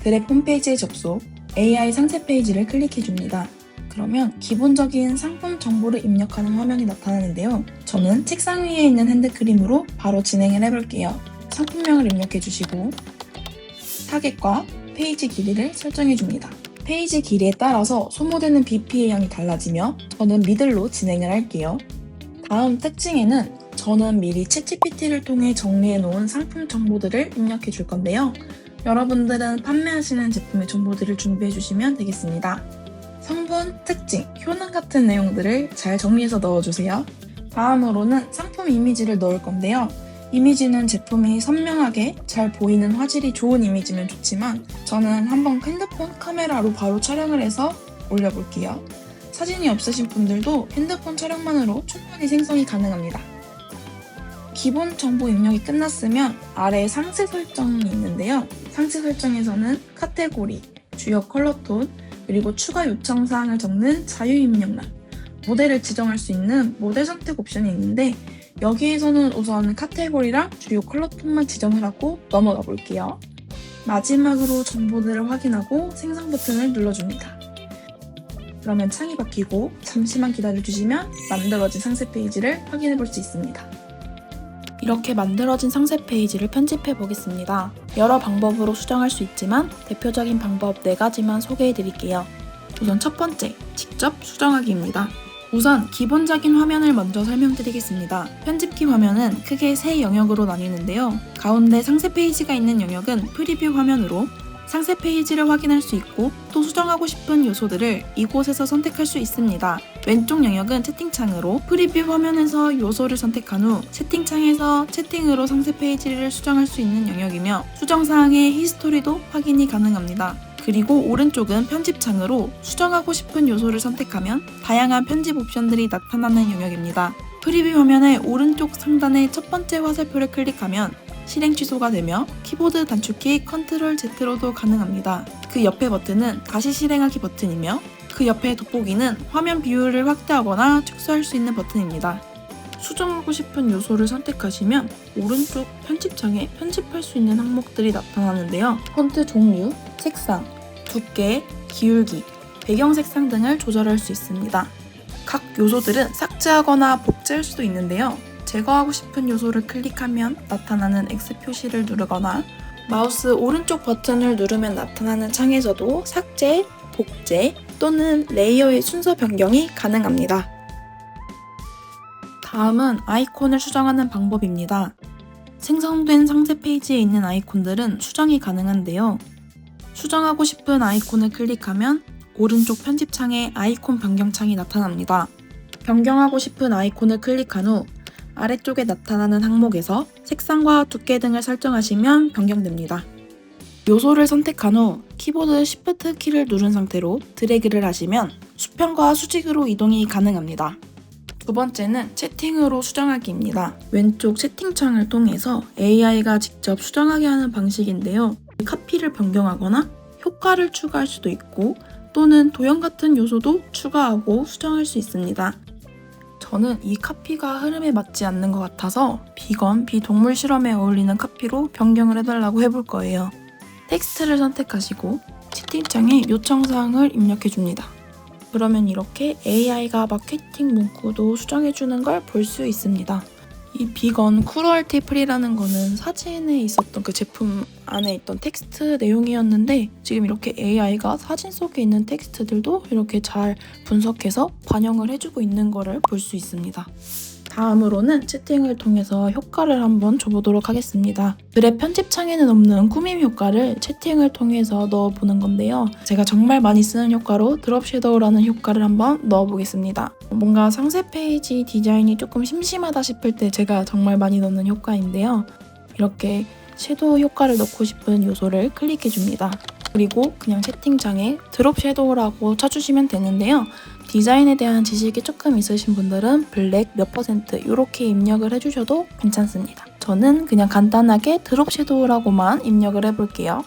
드랩 홈페이지에 접속, AI 상세 페이지를 클릭해줍니다. 그러면 기본적인 상품 정보를 입력하는 화면이 나타나는데요. 저는 책상 위에 있는 핸드크림으로 바로 진행을 해볼게요. 상품명을 입력해주시고 타겟과 페이지 길이를 설정해줍니다. 페이지 길이에 따라서 소모되는 BP의 양이 달라지며 저는 미들로 진행을 할게요. 다음 특징에는 저는 미리 챗GPT를 통해 정리해놓은 상품 정보들을 입력해 줄 건데요. 여러분들은 판매하시는 제품의 정보들을 준비해 주시면 되겠습니다. 성분, 특징, 효능 같은 내용들을 잘 정리해서 넣어주세요. 다음으로는 상품 이미지를 넣을 건데요. 이미지는 제품이 선명하게 잘 보이는 화질이 좋은 이미지면 좋지만 저는 한번 핸드폰 카메라로 바로 촬영을 해서 올려볼게요. 사진이 없으신 분들도 핸드폰 촬영만으로 충분히 생성이 가능합니다. 기본 정보 입력이 끝났으면 아래 상세 설정이 있는데요. 상세 설정에서는 카테고리, 주요 컬러톤, 그리고 추가 요청사항을 적는 자유입력란, 모델을 지정할 수 있는 모델 선택 옵션이 있는데 여기에서는 우선 카테고리랑 주요 컬러톤만 지정을 하고 넘어가 볼게요. 마지막으로 정보들을 확인하고 생성 버튼을 눌러줍니다. 그러면 창이 바뀌고 잠시만 기다려주시면 만들어진 상세 페이지를 확인해 볼 수 있습니다. 이렇게 만들어진 상세 페이지를 편집해 보겠습니다. 여러 방법으로 수정할 수 있지만 대표적인 방법 4가지만 소개해 드릴게요. 우선 첫 번째, 직접 수정하기입니다. 우선 기본적인 화면을 먼저 설명드리겠습니다. 편집키 화면은 크게 3 영역으로 나뉘는데요. 가운데 상세 페이지가 있는 영역은 프리뷰 화면으로 상세 페이지를 확인할 수 있고 또 수정하고 싶은 요소들을 이곳에서 선택할 수 있습니다. 왼쪽 영역은 채팅창으로 프리뷰 화면에서 요소를 선택한 후 채팅창에서 채팅으로 상세 페이지를 수정할 수 있는 영역이며 수정사항의 히스토리도 확인이 가능합니다. 그리고 오른쪽은 편집창으로 수정하고 싶은 요소를 선택하면 다양한 편집 옵션들이 나타나는 영역입니다. 프리뷰 화면의 오른쪽 상단의 첫 번째 화살표를 클릭하면 실행 취소가 되며 키보드 단축키 컨트롤 Z로도 가능합니다. 그 옆에 버튼은 다시 실행하기 버튼이며 그 옆에 돋보기는 화면 비율을 확대하거나 축소할 수 있는 버튼입니다. 수정하고 싶은 요소를 선택하시면 오른쪽 편집창에 편집할 수 있는 항목들이 나타나는데요. 폰트 종류, 색상, 두께, 기울기, 배경 색상 등을 조절할 수 있습니다. 각 요소들은 삭제하거나 복제할 수도 있는데요. 제거하고 싶은 요소를 클릭하면 나타나는 X 표시를 누르거나 마우스 오른쪽 버튼을 누르면 나타나는 창에서도 삭제, 복제 또는 레이어의 순서 변경이 가능합니다. 다음은 아이콘을 수정하는 방법입니다. 생성된 상세 페이지에 있는 아이콘들은 수정이 가능한데요. 수정하고 싶은 아이콘을 클릭하면 오른쪽 편집창에 아이콘 변경창이 나타납니다. 변경하고 싶은 아이콘을 클릭한 후 아래쪽에 나타나는 항목에서 색상과 두께 등을 설정하시면 변경됩니다. 요소를 선택한 후 키보드 Shift 키를 누른 상태로 드래그를 하시면 수평과 수직으로 이동이 가능합니다. 두 번째는 채팅으로 수정하기입니다. 왼쪽 채팅창을 통해서 AI가 직접 수정하게 하는 방식인데요. 카피를 변경하거나 효과를 추가할 수도 있고 또는 도형 같은 요소도 추가하고 수정할 수 있습니다. 저는 이 카피가 흐름에 맞지 않는 것 같아서 비건, 비동물 실험에 어울리는 카피로 변경을 해달라고 해볼 거예요. 텍스트를 선택하시고 채팅창에 요청사항을 입력해줍니다. 그러면 이렇게 AI가 마케팅 문구도 수정해주는 걸 볼 수 있습니다. 이 비건 크루얼티 프리라는 거는 사진에 있었던 그 제품 안에 있던 텍스트 내용이었는데 지금 이렇게 AI가 사진 속에 있는 텍스트들도 이렇게 잘 분석해서 반영을 해주고 있는 거를 볼 수 있습니다. 다음으로는 채팅을 통해서 효과를 한번 줘보도록 하겠습니다. 드랩 편집창에는 없는 꾸밈 효과를 채팅을 통해서 넣어보는 건데요. 제가 정말 많이 쓰는 효과로 드롭 섀도우라는 효과를 한번 넣어보겠습니다. 뭔가 상세 페이지 디자인이 조금 심심하다 싶을 때 제가 정말 많이 넣는 효과인데요. 이렇게 섀도우 효과를 넣고 싶은 요소를 클릭해줍니다. 그리고 그냥 채팅창에 드롭 섀도우라고 쳐주시면 되는데요. 디자인에 대한 지식이 조금 있으신 분들은 블랙 몇 퍼센트 이렇게 입력을 해주셔도 괜찮습니다. 저는 그냥 간단하게 드롭 섀도우라고만 입력을 해볼게요.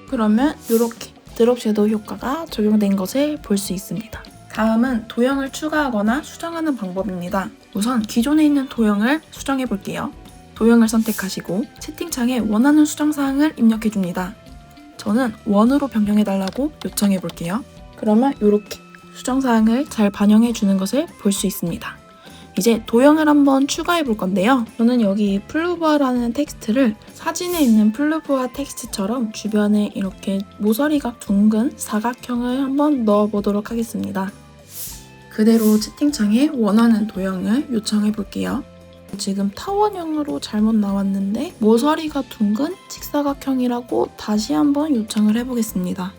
그러면 이렇게 드롭 섀도우 효과가 적용된 것을 볼 수 있습니다. 다음은 도형을 추가하거나 수정하는 방법입니다. 우선 기존에 있는 도형을 수정해 볼게요. 도형을 선택하시고 채팅창에 원하는 수정 사항을 입력해 줍니다. 저는 원으로 변경해달라고 요청해볼게요. 그러면 이렇게 수정사항을 잘 반영해주는 것을 볼 수 있습니다. 이제 도형을 한번 추가해 볼 건데요. 저는 여기 플루버라는 텍스트를 사진에 있는 플루버 텍스트처럼 주변에 이렇게 모서리가 둥근 사각형을 한번 넣어보도록 하겠습니다. 그대로 채팅창에 원하는 도형을 요청해 볼게요. 지금 타원형으로 잘못 나왔는데 모서리가 둥근 직사각형이라고 다시 한번 요청을 해보겠습니다.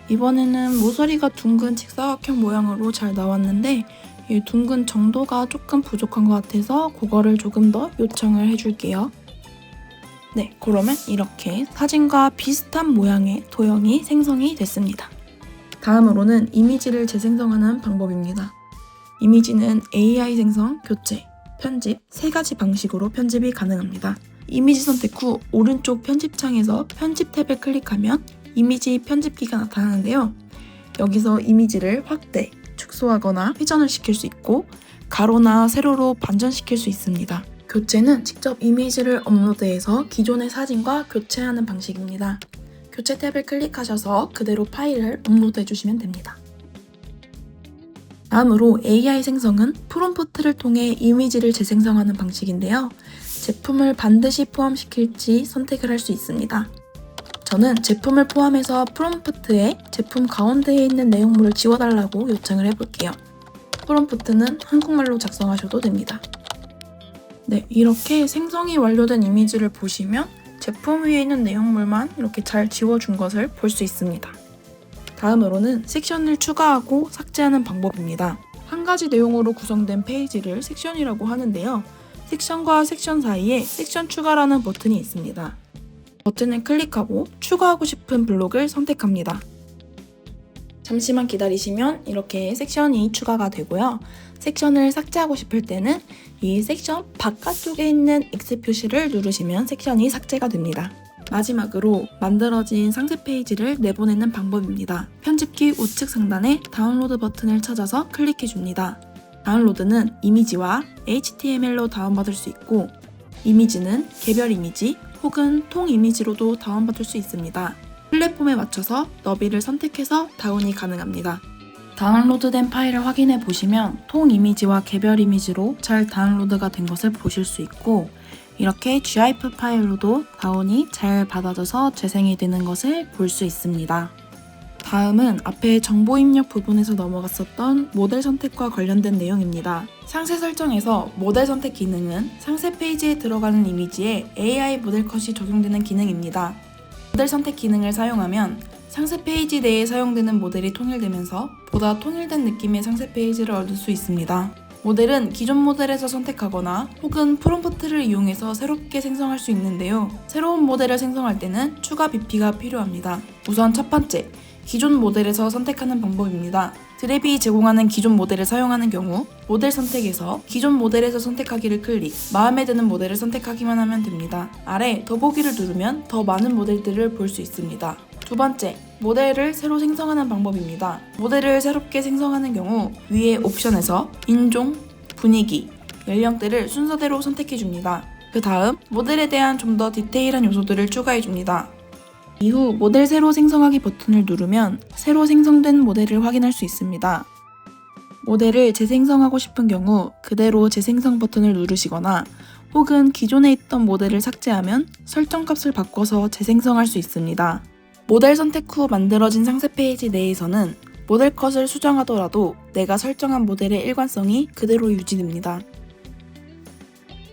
이번에는 모서리가 둥근 직사각형 모양으로 잘 나왔는데 이 둥근 정도가 조금 부족한 것 같아서 그거를 조금 더 요청을 해줄게요. 네, 그러면 이렇게 사진과 비슷한 모양의 도형이 생성이 됐습니다. 다음으로는 이미지를 재생성하는 방법입니다. 이미지는 AI 생성, 교체, 편집 세 가지 방식으로 편집이 가능합니다. 이미지 선택 후 오른쪽 편집창에서 편집 탭을 클릭하면 이미지 편집기가 나타나는데요. 여기서 이미지를 확대, 축소하거나 회전을 시킬 수 있고 가로나 세로로 반전시킬 수 있습니다. 교체는 직접 이미지를 업로드해서 기존의 사진과 교체하는 방식입니다. 교체 탭을 클릭하셔서 그대로 파일을 업로드해 주시면 됩니다. 다음으로 AI 생성은 프롬프트를 통해 이미지를 재생성하는 방식인데요. 제품을 반드시 포함시킬지 선택을 할 수 있습니다. 저는 제품을 포함해서 프롬프트에 제품 가운데에 있는 내용물을 지워달라고 요청을 해볼게요. 프롬프트는 한국말로 작성하셔도 됩니다. 네, 이렇게 생성이 완료된 이미지를 보시면 제품 위에 있는 내용물만 이렇게 잘 지워준 것을 볼 수 있습니다. 다음으로는 섹션을 추가하고 삭제하는 방법입니다. 한 가지 내용으로 구성된 페이지를 섹션이라고 하는데요. 섹션과 섹션 사이에 섹션 추가라는 버튼이 있습니다. 버튼을 클릭하고 추가하고 싶은 블록을 선택합니다. 잠시만 기다리시면 이렇게 섹션이 추가가 되고요. 섹션을 삭제하고 싶을 때는 이 섹션 바깥쪽에 있는 X 표시를 누르시면 섹션이 삭제가 됩니다. 마지막으로 만들어진 상세 페이지를 내보내는 방법입니다. 편집기 우측 상단에 다운로드 버튼을 찾아서 클릭해줍니다. 다운로드는 이미지와 HTML로 다운받을 수 있고 이미지는 개별 이미지 혹은 통 이미지로도 다운받을 수 있습니다. 플랫폼에 맞춰서 너비를 선택해서 다운이 가능합니다. 다운로드된 파일을 확인해 보시면 통 이미지와 개별 이미지로 잘 다운로드가 된 것을 보실 수 있고 이렇게 GIF 파일로도 다운이 잘 받아져서 재생이 되는 것을 볼 수 있습니다. 다음은 앞에 정보 입력 부분에서 넘어갔었던 모델 선택과 관련된 내용입니다. 상세 설정에서 모델 선택 기능은 상세 페이지에 들어가는 이미지에 AI 모델 컷이 적용되는 기능입니다. 모델 선택 기능을 사용하면 상세 페이지 내에 사용되는 모델이 통일되면서 보다 통일된 느낌의 상세 페이지를 얻을 수 있습니다. 모델은 기존 모델에서 선택하거나 혹은 프롬프트를 이용해서 새롭게 생성할 수 있는데요. 새로운 모델을 생성할 때는 추가 BP가 필요합니다. 우선 첫 번째, 기존 모델에서 선택하는 방법입니다. 드랩이 제공하는 기존 모델을 사용하는 경우 모델 선택에서 기존 모델에서 선택하기를 클릭, 마음에 드는 모델을 선택하기만 하면 됩니다. 아래 더보기를 누르면 더 많은 모델들을 볼 수 있습니다. 두 번째, 모델을 새로 생성하는 방법입니다. 모델을 새롭게 생성하는 경우 위에 옵션에서 인종, 분위기, 연령대를 순서대로 선택해줍니다. 그 다음 모델에 대한 좀 더 디테일한 요소들을 추가해줍니다. 이후 모델 새로 생성하기 버튼을 누르면 새로 생성된 모델을 확인할 수 있습니다. 모델을 재생성하고 싶은 경우 그대로 재생성 버튼을 누르시거나 혹은 기존에 있던 모델을 삭제하면 설정값을 바꿔서 재생성할 수 있습니다. 모델 선택 후 만들어진 상세 페이지 내에서는 모델 컷을 수정하더라도 내가 설정한 모델의 일관성이 그대로 유지됩니다.